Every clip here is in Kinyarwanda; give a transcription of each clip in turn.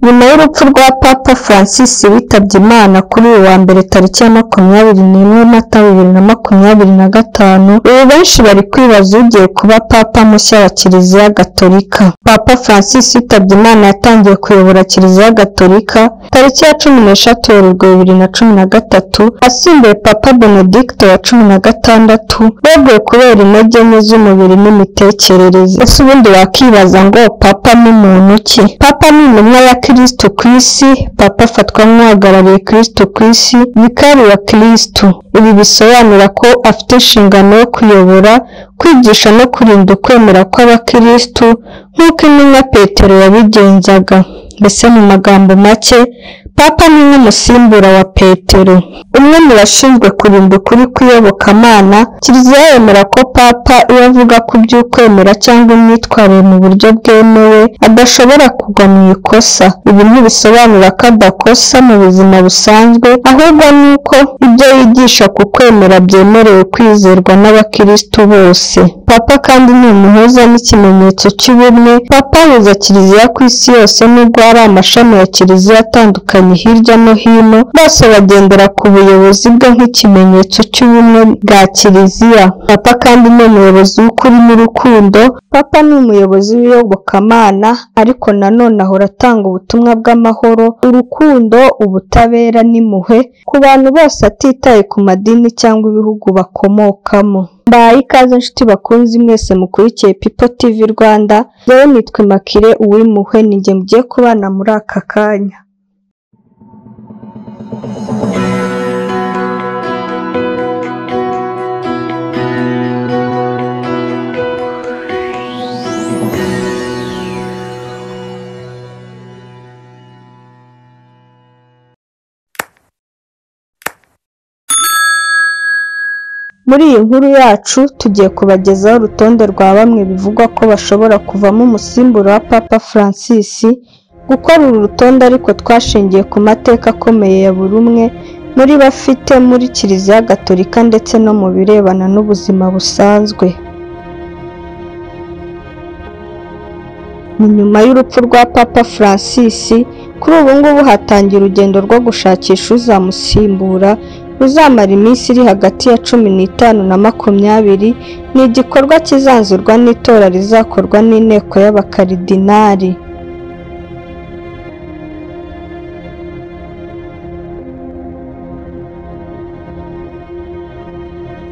Nyuma y'urupfu rwa Papa Francis witabye Imana kuri uyu wa mbere tariki ya 21 Mata 2025, ubu benshi bari kwibaza ugiye kuba Papa mushya wa Kiliziya Gatolika. Papa Francis witabye Imana yatangiye kuyobora Kiliziya Gatolika tariki ya 16 Werurwe 2013, asimbuye Papa Benedicto wa 16 weguye kubera intege nke z'umubiri n'imitekerereze. Ese ubundi wakibaza ngo Papa ni muntu ki? Papa ni intumwa ya Kristo ku isi. Papa afatwa nk'uhagarariye Kristo ku isi, vikari wa Kristo. Ibi bisobanura ko afite inshingano yo kuyobora, kwigisha no kurinda ukwemera kw'abakristo nk'uko intumwa Petero yabigenzaga. Mbese mu magambo make, Papa ni nk'umusimbura wa Petero, umwe mu bashinzwe kurinda ukuri kw'iyobokamana. Kiliziya yemera ko Papa iyo avuga ku by'ukwemera cyangwa imyitwarire mu buryo bwemewe adashobora kugwa mu ikosa. Ibi ntibisobanura ko adakosa mu buzima busanzwe, ahubwo ni uko ibyo yigisha ku kwemera byemerewe kwizerwa n'abakristo bose. Papa kandi ni umuhuza n'ikimenyetso cy'ubumwe. Papa ahuza Kiliziya ku isi yose, nubwo hari amashami ya Kiliziya atandukanye hirya no hino, bose bagendera ku buyobozi bwe nk'ikimenyetso cy'ubumwe bwa Kiliziya. Papa kandi ni umuyobozi w'ukuri n'urukundo. Papa ni umuyobozi w'iyobokamana, ariko nanone ahora atanga ubutumwa bw'amahoro, urukundo, ubutabera n'impuhwe ku bantu bose atitaye ku madini cyangwa ibihugu bakomokamo. Mbaye ikaze inshuti bakunzi mwese mukurikiye People TV Rwanda. Yewe nitwa Immaculée Uwimpuhwe, ni njye mugiye kubana muri aka kanya. Muri iyi nkuru yacu tugiye kubagezaho urutonde rwa bamwe bivugwa ko bashobora kuvamo umusimbura wa Papa Francis. Gukora uru rutonde ariko twashingiye ku mateka akomeye ya buri umwe muri bafite muri Kiliziya Gatolika ndetse no mu birebana n'ubuzima busanzwe. Nyuma y'urupfu rwa Papa Francis, kuri ubu ngubu hatangiye urugendo rwo gushakisha uzamusimbura ruzamara iminsi iri hagati ya 15 na 20. Ni igikorwa kizanzurwa n'itora rizakorwa n'inteko y'abakaridinari.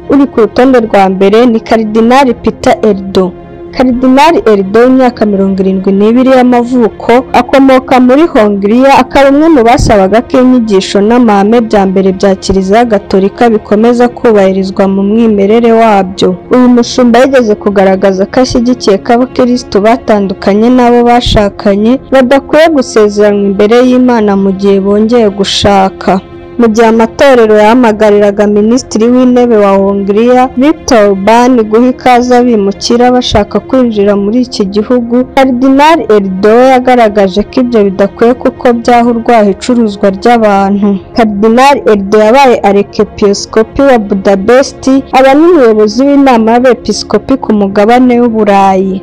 Uri ku rutonde rwa mbere ni Karidinali Peter Erdo. Karidinali Erdo w'imyaka 72 y'amavuko, akomoka muri Hongiriya, akaba umwe mu basabaga ko inyigisho n'amahame bya mbere bya Kiliziya Gatolika bikomeza kubahirizwa mu mwimerere wabyo. Uyu mushumba yigeze kugaragaza ko ashyigikiye ko abakristo batandukanye n'abo bashakanye badakwiye gusezeranwa imbere y'Imana mu gihe bongeye gushaka. Mu gihe amatorero yahamagariraga Minisitiri w'Intebe wa Hongiriya Viktor Orban guha ikaze abimukira bashaka kwinjira muri iki gihugu, Karidinali Erdo yagaragaje ko ibyo bidakwiye kuko byaha urwaho icuruzwa ry'abantu. Karidinali Erdo yabaye arikepiskopi wa Budapest, aba n'umuyobozi w'inama y'abepiskopi ku mugabane w'Uburayi.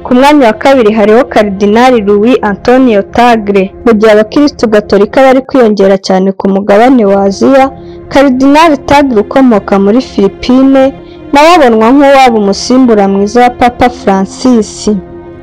Ku mwanya wa kabiri hariho Karidinali Louis Antonio Tagle. Mu gihe abakristo Gatolika bari kwiyongera cyane ku mugabane wa Aziya, Karidinali Tagle ukomoka muri Philippines nawe abonwa nk'uwaba umusimbura mwiza wa Papa Francis.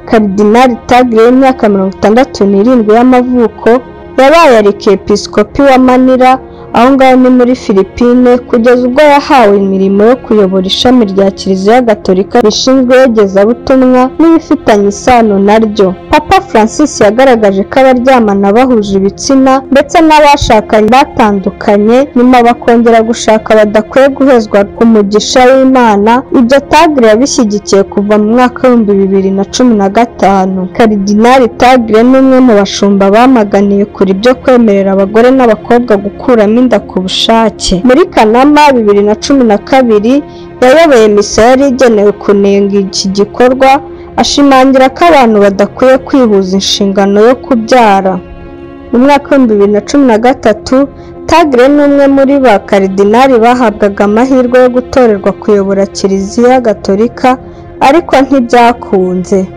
Karidinali Tagle w'imyaka 67 y'amavuko yabaye arikepiskopi wa Manila, aho ngaho ni muri Philippines, kugeza ubwo yahawe imirimo yo kuyobora ishami rya Kiliziya Gatolika rishinzwe iyogezabutumwa n'ibifitanye isano naryo. Papa Francis yagaragaje ko abaryamana bahuje ibitsina ndetse n'abashakanye batandukanye nyuma bakongera gushaka badakwiye guhezwa ku mugisha w'Imana. Ibyo Tagle yabishyigikiye kuva mu mwaka wa 2015. Karidinali Tagle ni umwe mu bashumba bamaganiye kuri ibyo kwemerera abagore n'abakobwa gukuramo inda ku bushake. Muri Kanama 2012 yayoboye misa yari igenewe kunenga iki gikorwa, ashimangira ko abantu badakwiye kwihuza inshingano yo kubyara. Mu mwaka wa 2013 Tagle ni umwe muri ba karidinali bahabwaga amahirwe yo gutorerwa kuyobora Kiliziya Gatolika, ariko ntibyakunze.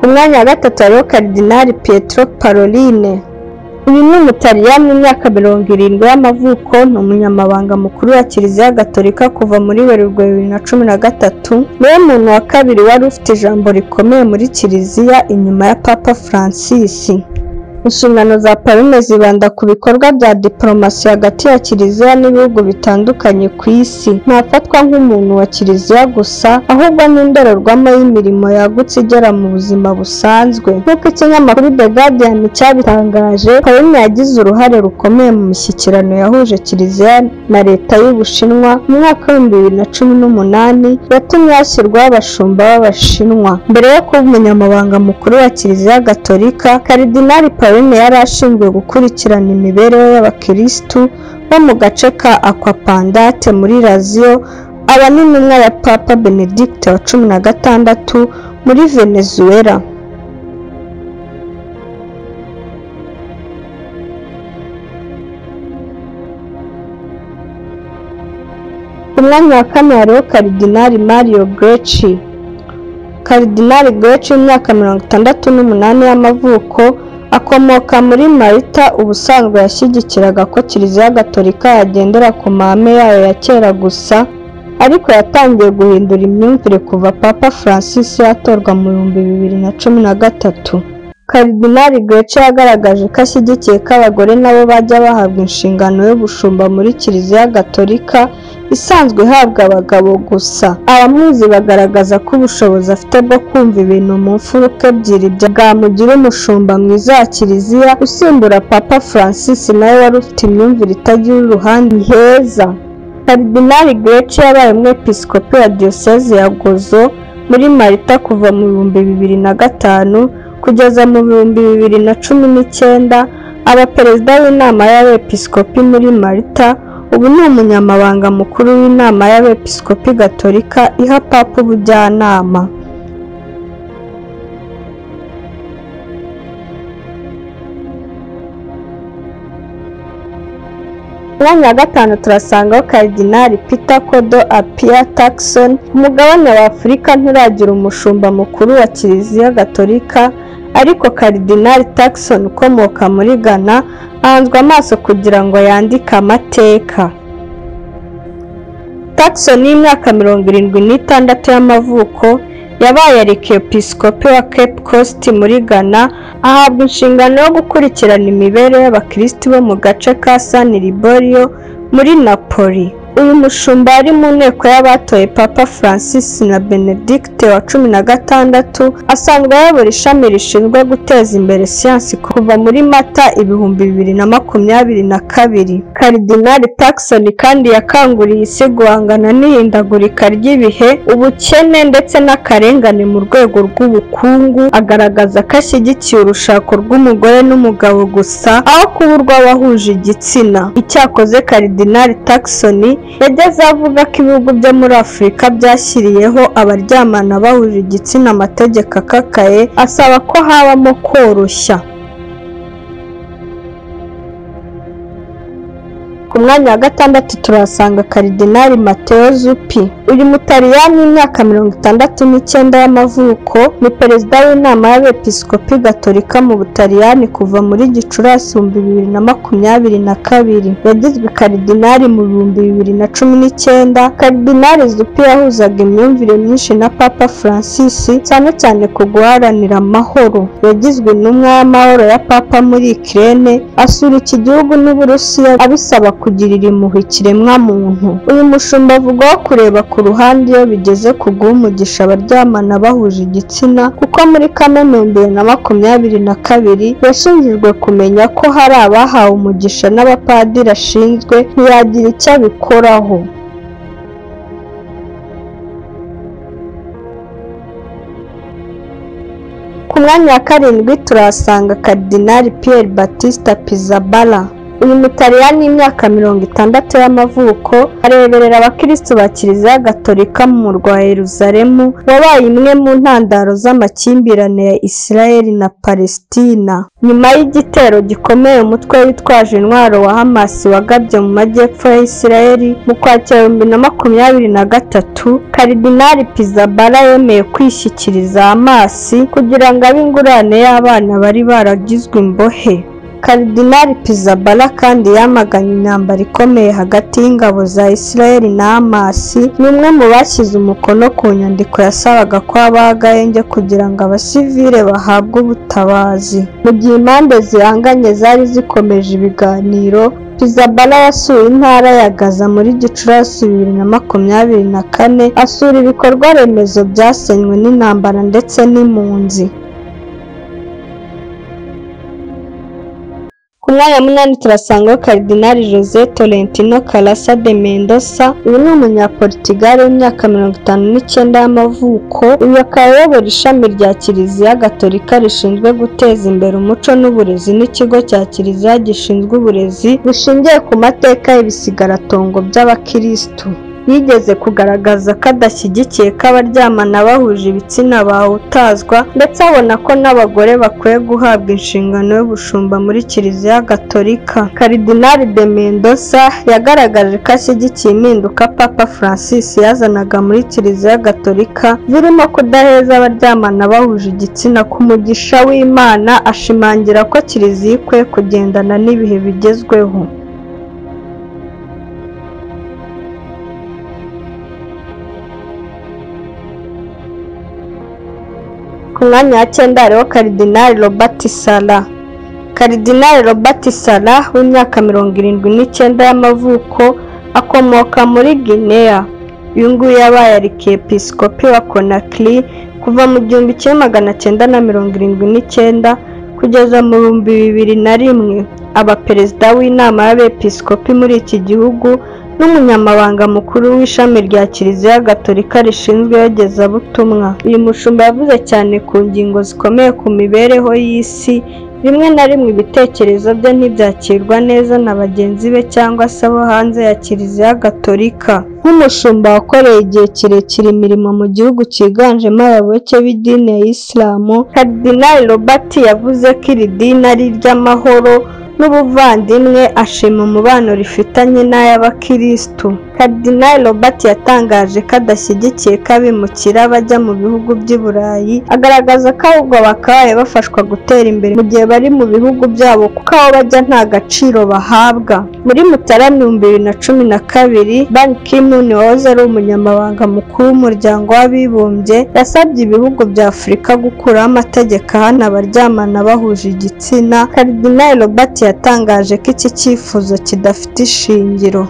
Ku mwanya wa gatatu hariho Karidinali Pietro Parolin. Uyu ni umutaliyani w'imyaka 70 y'amavuko, ni umunyamabanga mukuru wa Kiliziya Gatolika kuva muri Werurwe 2013. Niwe muntu wa kabiri wari ufite ijambo rikomeye muri Kiliziya inyuma ya Papa Francis. Inshingano za Parolin zibanda ku bikorwa bya diplomasi hagati ya Kiliziya n'ibihugu bitandukanye ku isi. Ntafatwa nk'umuntu wa Kiliziya gusa, ahubwo n'indorerwamo y'imirimo yagutse igera mu buzima busanzwe. Nk'uko ikinyamakuru The Guardian cyabitangaje, Parolin yagize uruhare rukomeye mu mishyikirano yahuje Kiliziya na leta y'Ubushinwa mu mwaka wa 2018 yatumye hashyirwaho abashumba b'Abashinwa. Mbere yo kuba umunyamabanga mukuru wa Kiliziya Gatolika, Karidinali Parolin yari ashinzwe gukurikirana imibereho y'abakirisitu bo mu gace ka Aquapendate muri Lazio, aba n'intumwa ya Papa Benedict wa 16 muri Venezuela. Ku mwanya wa kane hariho Karidinali Mario Grech. Karidinali Grech w'imyaka 68 y'amavuko akomoka muri Malta. Ubusanzwe yashyigikiraga ko Kiliziya Gatolika yagendera ku mahame yayo ya kera gusa, ariko yatangiye guhindura imyumvire kuva Papa Francis yatorwa mu 2013. Karidinali Grech yagaragaje ko ashyigikiye ko abagore nabo bajya bahabwa inshingano yo gushumba muri Kiliziya Gatolika isanzwe ihabwa abagabo gusa. Abamuzi bagaragaza ko ubushobozi afite bwo kumva ibintu mu mfuruka ebyiri bwamugira umushumba mwiza wa Kiliziya usimbura Papa Francis nawe wari ufite imyumvire itagira uruhande heza. Karidinali Grech yabaye umwepiskopi wa Diyoseze ya Gozo muri Malta kuva mu 2005 kugeza mu 2019. Aba perezida w'inama y'abepiskopi muri Malta. Ubu ni umunyamabanga mukuru w'inama y'abepiskopi Gatolika iha Papa ubujyanama. Mwanya wa gatanu turasangaho Karidinali Peter Kodo Apia Turkson. Umugabane wa Afurika nturagira umushumba mukuru wa Kiliziya Gatolika, ariko Karidinali Turkson ukomoka muri Ghana ahanzwe amaso kugira ngo yandike amateka. Turkson y'imyaka 76 y'amavuko yabaye arikiepiskopi wa Cape Coast muri Ghana, ahabwa inshingano yo gukurikirana imibereho y'abakirisitu bo mu gace ka San Liborio muri Napoli. Uyu mushumba ari mu nteko y'abatoye Papa Francis na Benedict wa 16, asanzwe ayobora ishami rishinzwe guteza imbere siyansi kuva muri Mata 2022. Karidinali Turkson kandi yakanguriye isi guhangana n'ihindagurika ry'ibihe, ubukene ndetse n'akarengane mu rwego rw'ubukungu. Agaragaza ko ashyigikiye urushako rw'umugore n'umugabo gusa aho kuba urw'abahuje igitsina. Icyakoze Karidinali Turkson yageze avuga ko ibihugu byo muri Afurika byashyiriyeho abaryamana bahuje igitsina amategeko akakaye, asaba ko habamo koroshya. Ku mwanya wa gatandatu turasanga Karidinali Matteo Zuppi. Uyu mutaliyani w'imyaka 69 y'amavuko ni perezida w'inama y'abepiskopi Gatolika mu Butaliyani kuva muri Gicurasi 2022. Yagizwe Karidinali mu 2019. Karidinali Zuppi yahuzaga imyumvire myinshi na Papa Francis, cyane cyane ku guharanira amahoro. Yagizwe intumwa y'amahoro ya Papa muri Ukraine, asura iki gihugu n'Uburusiya abisaba kugirira impuhwe ikiremwa muntu. Uyu mushumba avugwaho kureba ku ruhande iyo bigeze ku guha umugisha abaryamana bahuje igitsina, kuko muri Kamena 2022 yashinjijwe kumenya ko hari abahawe umugisha n'abapadiri ashinzwe ntiyagira icyo abikoraho. Ku mwanya wa karindwi turasanga Karidinali Pierre Battista Pizzaballa. uyu mutaliyani y'imyaka 60 y'amavuko areberera abakristo ba Kiliziya Gatolika mu murwa wa Yerusalemu wabaye imwe mu ntandaro z'amakimbirane ya Israel na Palestina. Nyuma y'igitero gikomeye umutwe witwaje intwaro wa Hamas wagabye mu majyepfo ya Israel mu Kwakira 2023, Karidinali Pizzaballa yemeye kwishyikiriza Hamas kugira ngo abe ingurane y'abana bari baragizwe imbohe. Karidinali Pizzaballa kandi yamaganye imyambaro ikomeye hagati y'ingabo za Israel na Hamas, ni umwe mu bashyize umukono ku nyandiko yasabaga ko habaho agahenge kugira ngo abasivile bahabwe ubutabazi. Mu gihe impande zihanganye zari zikomeje ibiganiro, Pizzaballa yasuye intara ya Gaza muri Gicurasi 2024 asura ibikorwa remezo byasenywe n'intambara ndetse n'impunzi. Ku mwanya munani turasangaho Karidinali José Tolentino Caraça de Mendoza. Uyu ni umunyaportugal w'imyaka 59 y'amavuko. Uyu akaba ayobora ishami rya Kiliziya Gatolika rishinzwe guteza imbere umuco n'uburezi n'ikigo cya Kiliziya gishinzwe uburezi bushingiye ku mateka y'ibisigaratongo by'abakristo. Yigeze kugaragaza ko adashyigikiye ko abaryamana bahuje ibitsina bahutazwa, ndetse abona ko n'abagore bakwiye guhabwa inshingano y'ubushumba muri Kiliziya Gatolika. Karidinali de Mendoza yagaragaje ko ashyigikiye impinduka Papa Francis yazanaga muri Kiliziya Gatolika zirimo kudaheza abaryamana bahuje igitsina ku mugisha w'Imana, ashimangira ko Kiliziya ikwiye kugendana n'ibihe bigezweho. Ku mwanya wa 9 hariho Karidinali Robert Sarah. Karidinali Robert Sarah w'imyaka 79 y'amavuko akomoka muri Guinea. Uyu nguyu yabaye arikepiskopi wa Conakry kuva mu 1979 kugeza mu 2001, aba perezida w'inama y'abepiskopi muri iki gihugu n'umunyamabanga mukuru w'ishami rya Kiliziya Gatolika rishinzwe iyogezabutumwa. Uyu mushumba yavuze cyane ku ngingo zikomeye ku mibereho y'isi. Rimwe na rimwe ibitekerezo bye ntibyakirwa neza na bagenzi be cyangwa se abo hanze ya Kiliziya Gatolika. Nk'umushumba wakoreye igihe kirekire imirimo mu gihugu cyiganjemo abayoboke b'idini ya Isilamu, Karidinali Robert yavuze ko iri dini ari iry'amahoro n'ubuvandimwe, ashima umubano rifitanye n'ay'abakristo. Karidinali Robert yatangaje ko adashyigikiye ko abimukira bajya mu bihugu by'i Burayi, agaragaza ko ahubwo bakabaye bafashwa gutera imbere mu gihe bari mu bihugu byabo kuko aho bajya nta gaciro bahabwa. Muri Mutarama 2012, Ban Ki-moon wahoze ari umunyamabanga mukuru w'umuryango w'abibumbye yasabye ibihugu bya Afurika gukuraho amategeko ahana abaryamana bahuje igitsina. Karidinali Robert yatangaje ko iki cyifuzo kidafite ishingiro.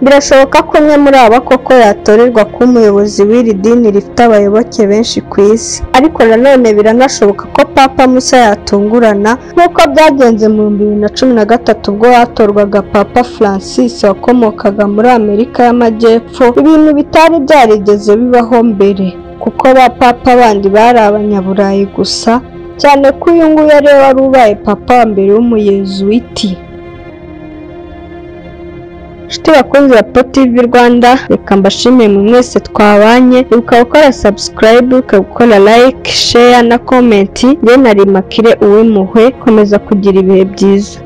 Birashoboka ko umwe muri aba koko yatorerwa kuba umuyobozi w'iri dini rifite abayoboke benshi ku isi, ariko nanone biranashoboka ko Papa mushya yatungurana nk'uko byagenze mu 2013 ubwo hatorwaga Papa Francis wakomokaga muri Amerika y'Amajyepfo, ibintu bitari byarigeze bibaho mbere kuko ba Papa bandi bari abanyaburayi gusa, cyane ko uyu nguyu ari we wari ubaye Papa wa mbere w'umuyezuwiti. Nshuti bakunzi ba PO TV Rwanda, reka mbashimire mu mwese twabanye, ibuka gukora subscribe, ukagukora like, share na comment. Njye nari Makire Uwimpuhwe, komeza kugira ibihe byiza.